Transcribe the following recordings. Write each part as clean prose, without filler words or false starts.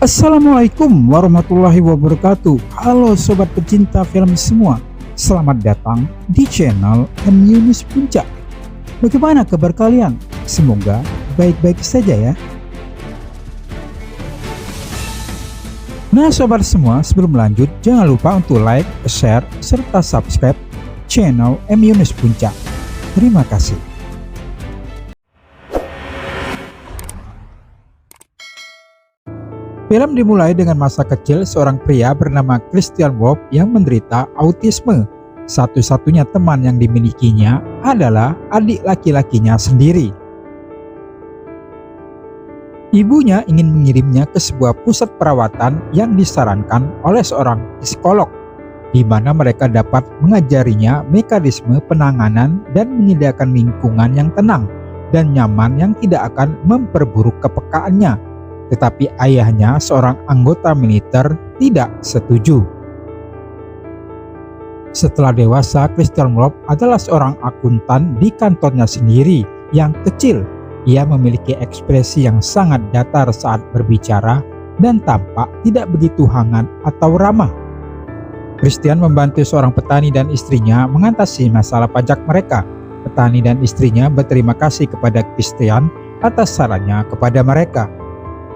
Assalamualaikum warahmatullahi wabarakatuh. Halo sobat pecinta film semua, selamat datang di channel M Yunus Puncak. Bagaimana kabar kalian? Semoga baik-baik saja ya. Nah sobat semua, sebelum lanjut jangan lupa untuk like, share, serta subscribe channel M Yunus Puncak. Terima kasih. Film dimulai dengan masa kecil seorang pria bernama Christian Wolf yang menderita autisme. Satu-satunya teman yang dimilikinya adalah adik laki-lakinya sendiri. Ibunya ingin mengirimnya ke sebuah pusat perawatan yang disarankan oleh seorang psikolog, di mana mereka dapat mengajarinya mekanisme penanganan dan menyediakan lingkungan yang tenang dan nyaman yang tidak akan memperburuk kepekaannya. Tetapi ayahnya, seorang anggota militer, tidak setuju. Setelah dewasa, Christian Wolf adalah seorang akuntan di kantornya sendiri yang kecil. Ia memiliki ekspresi yang sangat datar saat berbicara dan tampak tidak begitu hangat atau ramah. Christian membantu seorang petani dan istrinya mengatasi masalah pajak mereka. Petani dan istrinya berterima kasih kepada Christian atas sarannya kepada mereka.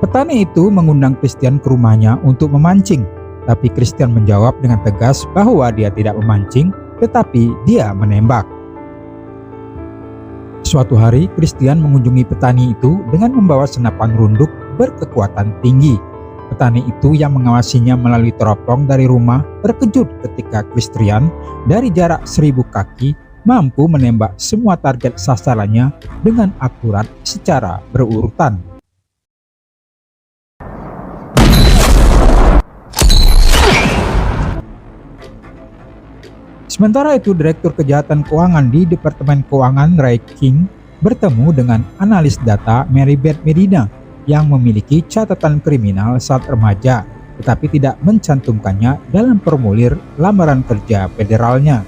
Petani itu mengundang Christian ke rumahnya untuk memancing, tapi Christian menjawab dengan tegas bahwa dia tidak memancing, tetapi dia menembak. Suatu hari, Christian mengunjungi petani itu dengan membawa senapan runduk berkekuatan tinggi. Petani itu yang mengawasinya melalui teropong dari rumah terkejut ketika Christian dari jarak 1000 kaki mampu menembak semua target sasarannya dengan akurat secara berurutan. Sementara itu, Direktur Kejahatan Keuangan di Departemen Keuangan Ray King bertemu dengan analis data Maribeth Medina yang memiliki catatan kriminal saat remaja, tetapi tidak mencantumkannya dalam formulir lamaran kerja federalnya.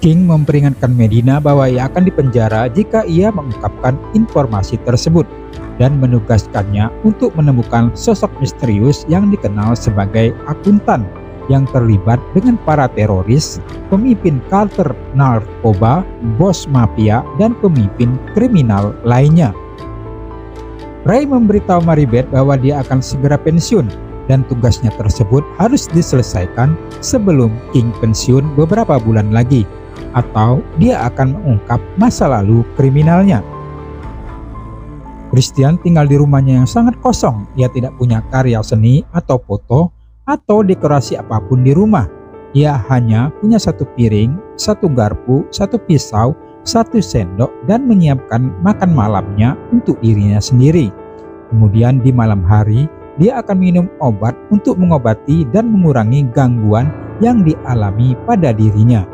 King memperingatkan Medina bahwa ia akan dipenjara jika ia mengungkapkan informasi tersebut dan menugaskannya untuk menemukan sosok misterius yang dikenal sebagai akuntan yang terlibat dengan para teroris, pemimpin kartel narkoba, bos mafia, dan pemimpin kriminal lainnya. Ray memberitahu Maribeth bahwa dia akan segera pensiun dan tugasnya tersebut harus diselesaikan sebelum King pensiun beberapa bulan lagi, atau dia akan mengungkap masa lalu kriminalnya. Christian tinggal di rumahnya yang sangat kosong. Ia tidak punya karya seni atau foto atau dekorasi apapun di rumah. Ia hanya punya satu piring, satu garpu, satu pisau, satu sendok, dan menyiapkan makan malamnya untuk dirinya sendiri. Kemudian di malam hari, dia akan minum obat untuk mengobati dan mengurangi gangguan yang dialami pada dirinya.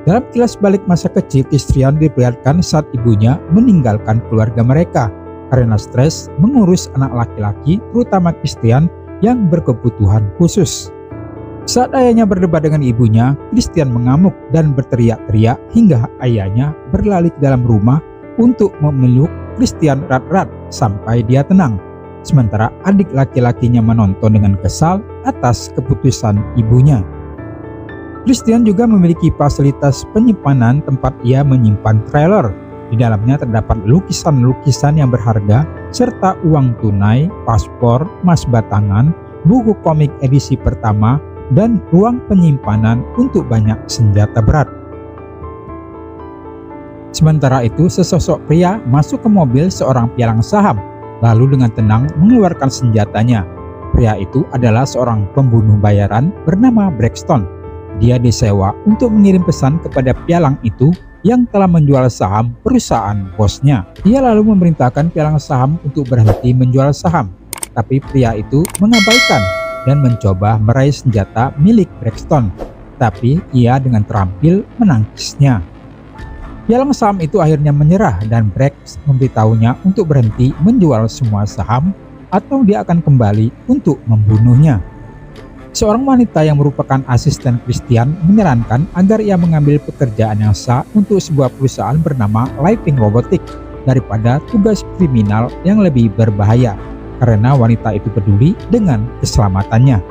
Dalam kilas balik masa kecil, Christian diperlihatkan saat ibunya meninggalkan keluarga mereka karena stres mengurus anak laki-laki, terutama Christian yang berkebutuhan khusus. Saat ayahnya berdebat dengan ibunya, Christian mengamuk dan berteriak-teriak hingga ayahnya berlari ke dalam rumah untuk memeluk Christian erat-erat sampai dia tenang. Sementara adik laki-lakinya menonton dengan kesal atas keputusan ibunya. Christian juga memiliki fasilitas penyimpanan tempat ia menyimpan trailer. Di dalamnya terdapat lukisan-lukisan yang berharga, serta uang tunai, paspor, emas batangan, buku komik edisi pertama, dan ruang penyimpanan untuk banyak senjata berat. Sementara itu, sesosok pria masuk ke mobil seorang pialang saham, lalu dengan tenang mengeluarkan senjatanya. Pria itu adalah seorang pembunuh bayaran bernama Braxton. Dia disewa untuk mengirim pesan kepada pialang itu yang telah menjual saham perusahaan bosnya. Ia lalu memerintahkan pialang saham untuk berhenti menjual saham, tapi pria itu mengabaikan dan mencoba meraih senjata milik Braxton, tapi ia dengan terampil menangkisnya. Pialang saham itu akhirnya menyerah dan Brax memberitahunya untuk berhenti menjual semua saham atau dia akan kembali untuk membunuhnya. Seorang wanita yang merupakan asisten Christian menyarankan agar ia mengambil pekerjaan yang sah untuk sebuah perusahaan bernama Living Robotics daripada tugas kriminal yang lebih berbahaya, karena wanita itu peduli dengan keselamatannya.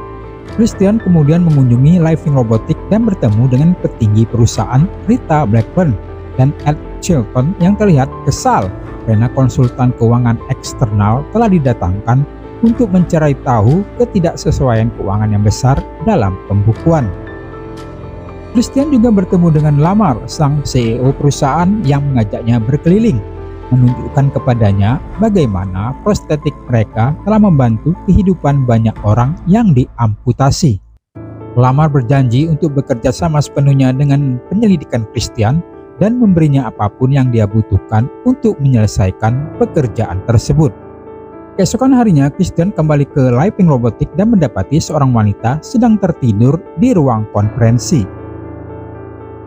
Christian kemudian mengunjungi Living Robotics dan bertemu dengan petinggi perusahaan Rita Blackburn dan Ed Chilton yang terlihat kesal karena konsultan keuangan eksternal telah didatangkan untuk mencari tahu ketidaksesuaian keuangan yang besar dalam pembukuan. Christian juga bertemu dengan Lamar, sang CEO perusahaan yang mengajaknya berkeliling, menunjukkan kepadanya bagaimana prostetik mereka telah membantu kehidupan banyak orang yang diamputasi. Lamar berjanji untuk bekerja sama sepenuhnya dengan penyelidikan Christian dan memberinya apapun yang dia butuhkan untuk menyelesaikan pekerjaan tersebut. Keesokan harinya, Christian kembali ke Living Robotics dan mendapati seorang wanita sedang tertidur di ruang konferensi.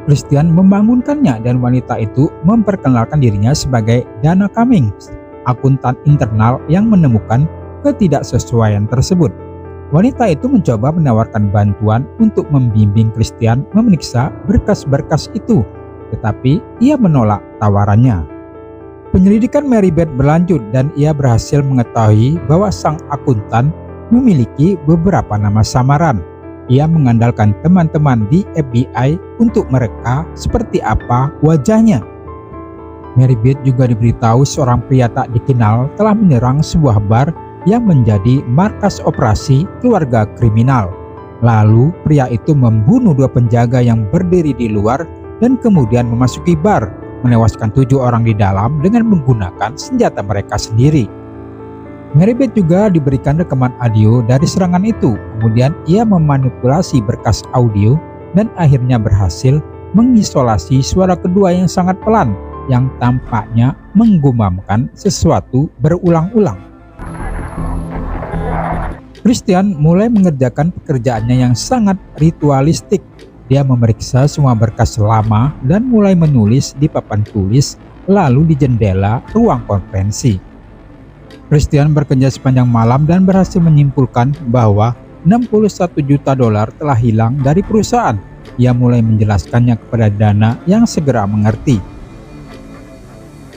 Christian membangunkannya dan wanita itu memperkenalkan dirinya sebagai Dana Cummings, akuntan internal yang menemukan ketidaksesuaian tersebut. Wanita itu mencoba menawarkan bantuan untuk membimbing Christian memeriksa berkas-berkas itu, tetapi ia menolak tawarannya. Penyelidikan Mary Beth berlanjut dan ia berhasil mengetahui bahwa sang akuntan memiliki beberapa nama samaran. Ia mengandalkan teman-teman di FBI untuk mereka seperti apa wajahnya. Mary Beth juga diberitahu seorang pria tak dikenal telah menyerang sebuah bar yang menjadi markas operasi keluarga kriminal. Lalu pria itu membunuh 2 penjaga yang berdiri di luar dan kemudian memasuki bar, menewaskan 7 orang di dalam dengan menggunakan senjata mereka sendiri. Mary Beth juga diberikan rekaman audio dari serangan itu. Kemudian ia memanipulasi berkas audio dan akhirnya berhasil mengisolasi suara kedua yang sangat pelan yang tampaknya menggumamkan sesuatu berulang-ulang. Christian mulai mengerjakan pekerjaannya yang sangat ritualistik. Dia memeriksa semua berkas lama dan mulai menulis di papan tulis, lalu di jendela ruang konferensi. Christian bekerja sepanjang malam dan berhasil menyimpulkan bahwa $61 juta telah hilang dari perusahaan. Ia mulai menjelaskannya kepada Dana yang segera mengerti.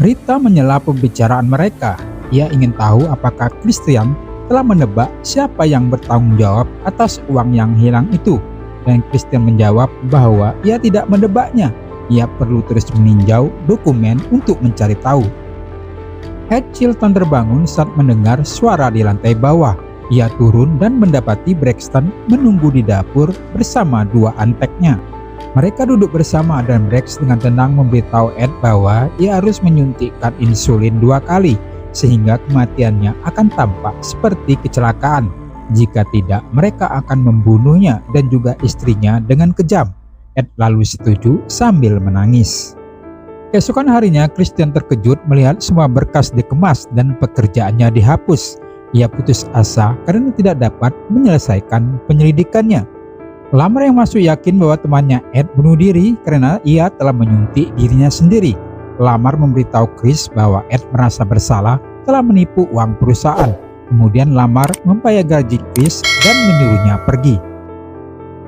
Rita menyela pembicaraan mereka. Ia ingin tahu apakah Christian telah menebak siapa yang bertanggung jawab atas uang yang hilang itu. Dan Christian menjawab bahwa ia tidak menebaknya. Ia perlu terus meninjau dokumen untuk mencari tahu. Ed Chilton terbangun saat mendengar suara di lantai bawah. Ia turun dan mendapati Braxton menunggu di dapur bersama 2 anteknya. Mereka duduk bersama dan Brax dengan tenang memberitahu Ed bahwa ia harus menyuntikkan insulin 2 kali sehingga kematiannya akan tampak seperti kecelakaan. Jika tidak, mereka akan membunuhnya dan juga istrinya dengan kejam. Ed lalu setuju sambil menangis. Keesokan harinya, Christian terkejut melihat semua berkas dikemas dan pekerjaannya dihapus. Ia putus asa karena tidak dapat menyelesaikan penyelidikannya. Lamar yang masuk yakin bahwa temannya Ed bunuh diri karena ia telah menyuntik dirinya sendiri. Lamar memberitahu Chris bahwa Ed merasa bersalah telah menipu uang perusahaan. Kemudian Lamar membayar gaji Chris dan menyuruhnya pergi.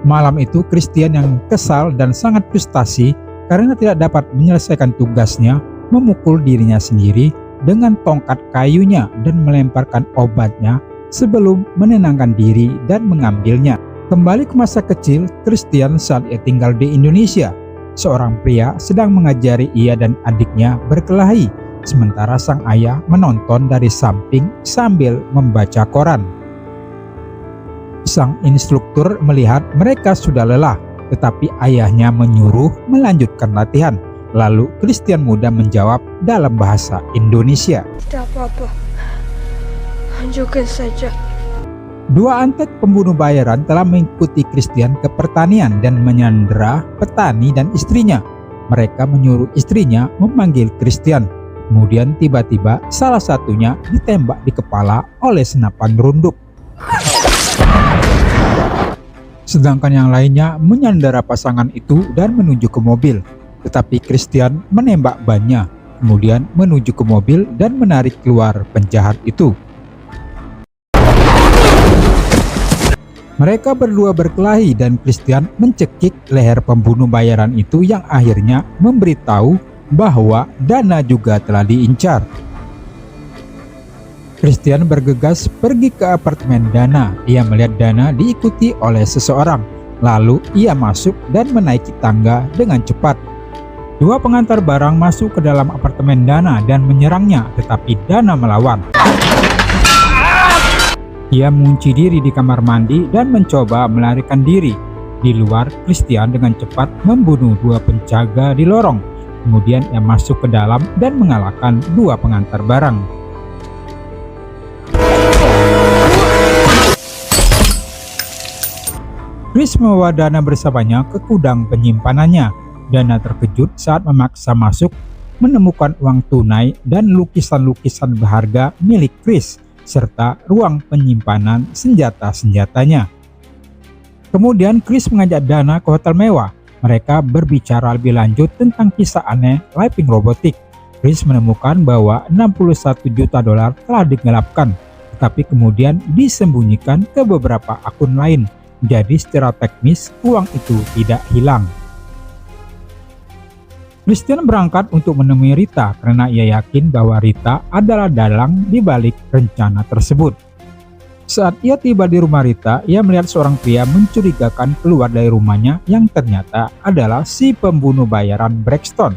Malam itu Christian yang kesal dan sangat frustasi karena tidak dapat menyelesaikan tugasnya, memukul dirinya sendiri dengan tongkat kayunya dan melemparkan obatnya sebelum menenangkan diri dan mengambilnya. Kembali ke masa kecil Christian saat ia tinggal di Indonesia. Seorang pria sedang mengajari ia dan adiknya berkelahi, sementara sang ayah menonton dari samping sambil membaca koran. Sang instruktur melihat mereka sudah lelah, tetapi ayahnya menyuruh melanjutkan latihan. Lalu Christian muda menjawab dalam bahasa Indonesia. Tidak apa-apa, lanjutkan saja. 2 antek pembunuh bayaran telah mengikuti Christian ke pertanian dan menyandera petani dan istrinya. Mereka menyuruh istrinya memanggil Christian. Kemudian tiba-tiba salah satunya ditembak di kepala oleh senapan runduk. Sedangkan yang lainnya menyandera pasangan itu dan menuju ke mobil. Tetapi Christian menembak bannya, kemudian menuju ke mobil dan menarik keluar penjahat itu. Mereka berdua berkelahi dan Christian mencekik leher pembunuh bayaran itu yang akhirnya memberitahu bahwa Dana juga telah diincar. Christian bergegas pergi ke apartemen Dana. Ia melihat Dana diikuti oleh seseorang. Lalu ia masuk dan menaiki tangga dengan cepat. Dua pengantar barang masuk ke dalam apartemen Dana dan menyerangnya, tetapi Dana melawan. Ia mengunci diri di kamar mandi dan mencoba melarikan diri. Di luar, Christian dengan cepat membunuh dua penjaga di lorong. Kemudian ia masuk ke dalam dan mengalahkan dua pengantar barang. Chris membawa Dana bersamanya ke gudang penyimpanannya. Dana terkejut saat memaksa masuk, menemukan uang tunai dan lukisan-lukisan berharga milik Chris, serta ruang penyimpanan senjata-senjatanya. Kemudian Chris mengajak Dana ke hotel mewah. Mereka berbicara lebih lanjut tentang kisah aneh Living Robotics. Chris menemukan bahwa 61 juta dolar telah digelapkan, tetapi kemudian disembunyikan ke beberapa akun lain. Jadi secara teknis uang itu tidak hilang. Christian berangkat untuk menemui Rita karena ia yakin bahwa Rita adalah dalang di balik rencana tersebut. Saat ia tiba di rumah Rita, ia melihat seorang pria mencurigakan keluar dari rumahnya yang ternyata adalah si pembunuh bayaran Braxton.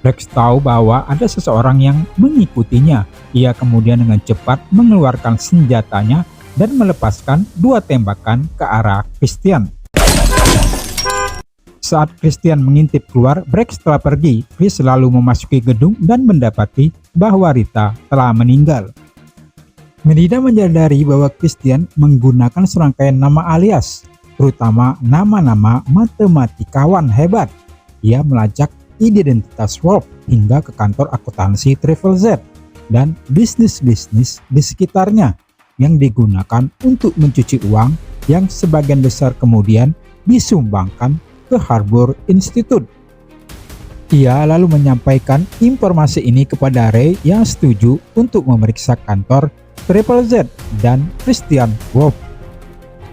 Brax tahu bahwa ada seseorang yang mengikutinya. Ia kemudian dengan cepat mengeluarkan senjatanya dan melepaskan dua tembakan ke arah Christian. Saat Christian mengintip keluar, Brax telah pergi. Chris lalu memasuki gedung dan mendapati bahwa Rita telah meninggal. Medina menyadari bahwa Christian menggunakan serangkaian nama alias, terutama nama-nama matematikawan hebat. Ia melacak identitas Wolf hingga ke kantor akuntansi Triple Z dan bisnis-bisnis di sekitarnya yang digunakan untuk mencuci uang yang sebagian besar kemudian disumbangkan ke Harbor Institute. Ia lalu menyampaikan informasi ini kepada Ray yang setuju untuk memeriksa kantor Triple Z dan Christian Wolf.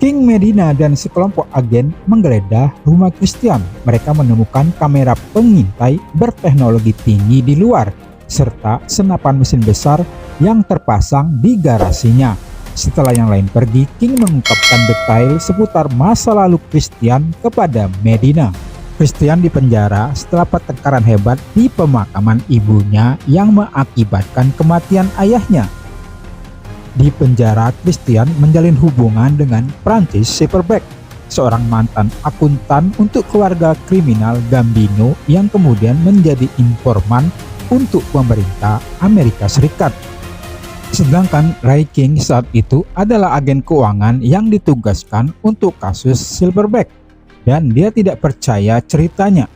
King Medina dan sekelompok agen menggeledah rumah Christian. Mereka menemukan kamera pengintai berteknologi tinggi di luar, serta senapan mesin besar yang terpasang di garasinya. Setelah yang lain pergi, King mengungkapkan detail seputar masa lalu Christian kepada Medina. Christian dipenjara setelah pertengkaran hebat di pemakaman ibunya yang mengakibatkan kematian ayahnya. Di penjara, Christian menjalin hubungan dengan Francis Silverback, seorang mantan akuntan untuk keluarga kriminal Gambino yang kemudian menjadi informan untuk pemerintah Amerika Serikat. Sedangkan Ray King saat itu adalah agen keuangan yang ditugaskan untuk kasus Silverback, dan dia tidak percaya ceritanya.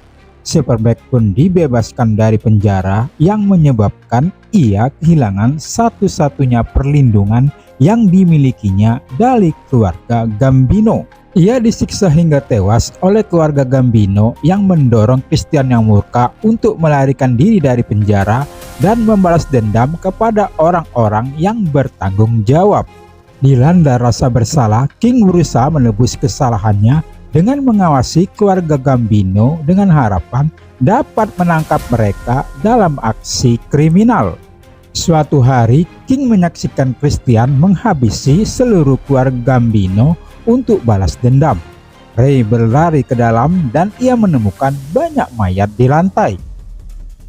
Silverback pun dibebaskan dari penjara yang menyebabkan ia kehilangan satu-satunya perlindungan yang dimilikinya dari keluarga Gambino. Ia disiksa hingga tewas oleh keluarga Gambino yang mendorong Christian yang murka untuk melarikan diri dari penjara dan membalas dendam kepada orang-orang yang bertanggung jawab. Dilanda rasa bersalah, King berusaha menebus kesalahannya dengan mengawasi keluarga Gambino dengan harapan dapat menangkap mereka dalam aksi kriminal. Suatu hari, King menyaksikan Christian menghabisi seluruh keluarga Gambino untuk balas dendam. Ray berlari ke dalam dan ia menemukan banyak mayat di lantai.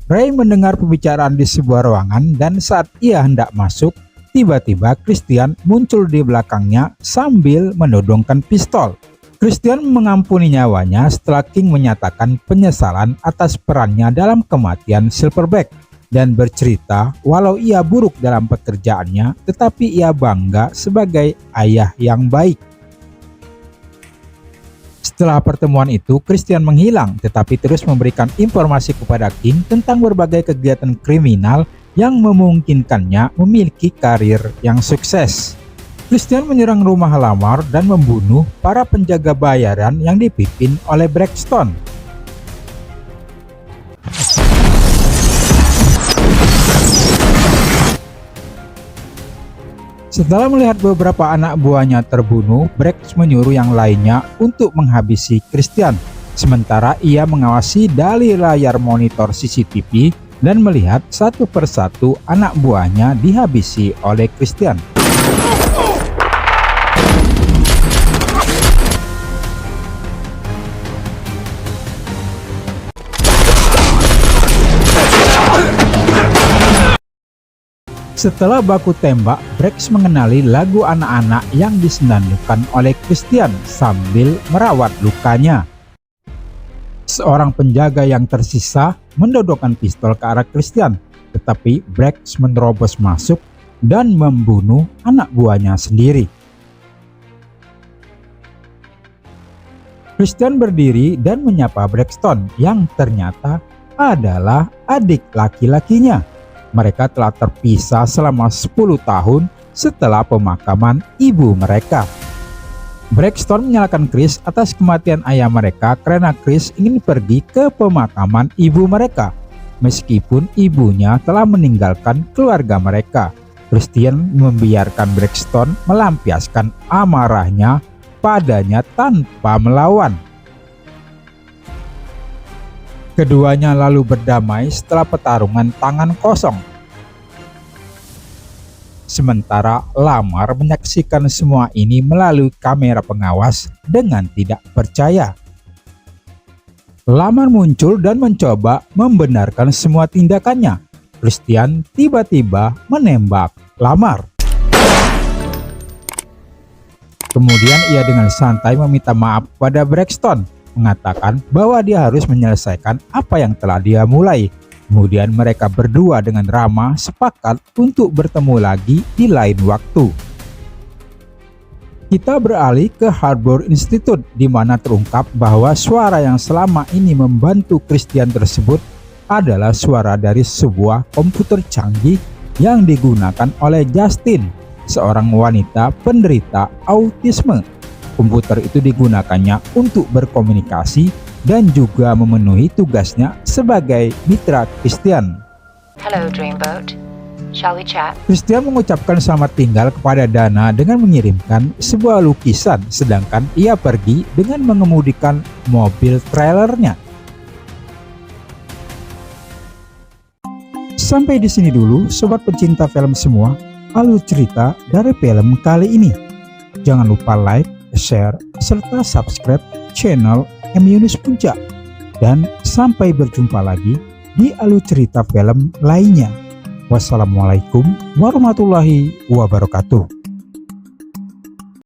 Ray mendengar pembicaraan di sebuah ruangan dan saat ia hendak masuk, tiba-tiba Christian muncul di belakangnya sambil menodongkan pistol. Christian mengampuni nyawanya setelah King menyatakan penyesalan atas perannya dalam kematian Silverback dan bercerita walau ia buruk dalam pekerjaannya, tetapi ia bangga sebagai ayah yang baik. Setelah pertemuan itu, Christian menghilang tetapi terus memberikan informasi kepada King tentang berbagai kegiatan kriminal yang memungkinkannya memiliki karir yang sukses. Christian menyerang rumah lamar dan membunuh para penjaga bayaran yang dipimpin oleh Braxton. Setelah melihat beberapa anak buahnya terbunuh, Brax menyuruh yang lainnya untuk menghabisi Christian. Sementara ia mengawasi dari layar monitor CCTV dan melihat satu persatu anak buahnya dihabisi oleh Christian. Setelah baku tembak, Brex mengenali lagu anak-anak yang disenandungkan oleh Christian sambil merawat lukanya. Seorang penjaga yang tersisa mendodokkan pistol ke arah Christian, tetapi Brex menerobos masuk dan membunuh anak buahnya sendiri. Christian berdiri dan menyapa Braxton yang ternyata adalah adik laki-lakinya. Mereka telah terpisah selama 10 tahun setelah pemakaman ibu mereka. Braxton menyalahkan Chris atas kematian ayah mereka karena Chris ingin pergi ke pemakaman ibu mereka. Meskipun ibunya telah meninggalkan keluarga mereka, Christian membiarkan Braxton melampiaskan amarahnya padanya tanpa melawan. Keduanya lalu berdamai setelah pertarungan tangan kosong. Sementara Lamar menyaksikan semua ini melalui kamera pengawas dengan tidak percaya. Lamar muncul dan mencoba membenarkan semua tindakannya. Christian tiba-tiba menembak Lamar. Kemudian ia dengan santai meminta maaf pada Braxton, mengatakan bahwa dia harus menyelesaikan apa yang telah dia mulai. Kemudian mereka berdua dengan ramah sepakat untuk bertemu lagi di lain waktu. Kita beralih ke Harbor Institute, di mana terungkap bahwa suara yang selama ini membantu Christian tersebut adalah suara dari sebuah komputer canggih yang digunakan oleh Justin, seorang wanita penderita autisme. Komputer itu digunakannya untuk berkomunikasi dan juga memenuhi tugasnya sebagai mitra Christian. Hello Dreamboat, shall we chat? Christian mengucapkan selamat tinggal kepada Dana dengan mengirimkan sebuah lukisan, sedangkan ia pergi dengan mengemudikan mobil trailernya. Sampai di sini dulu sobat pencinta film semua, alur cerita dari film kali ini. Jangan lupa like, share, serta subscribe channel M. Yunus Puncak. Dan sampai berjumpa lagi di alur cerita film lainnya. Wassalamualaikum warahmatullahi wabarakatuh.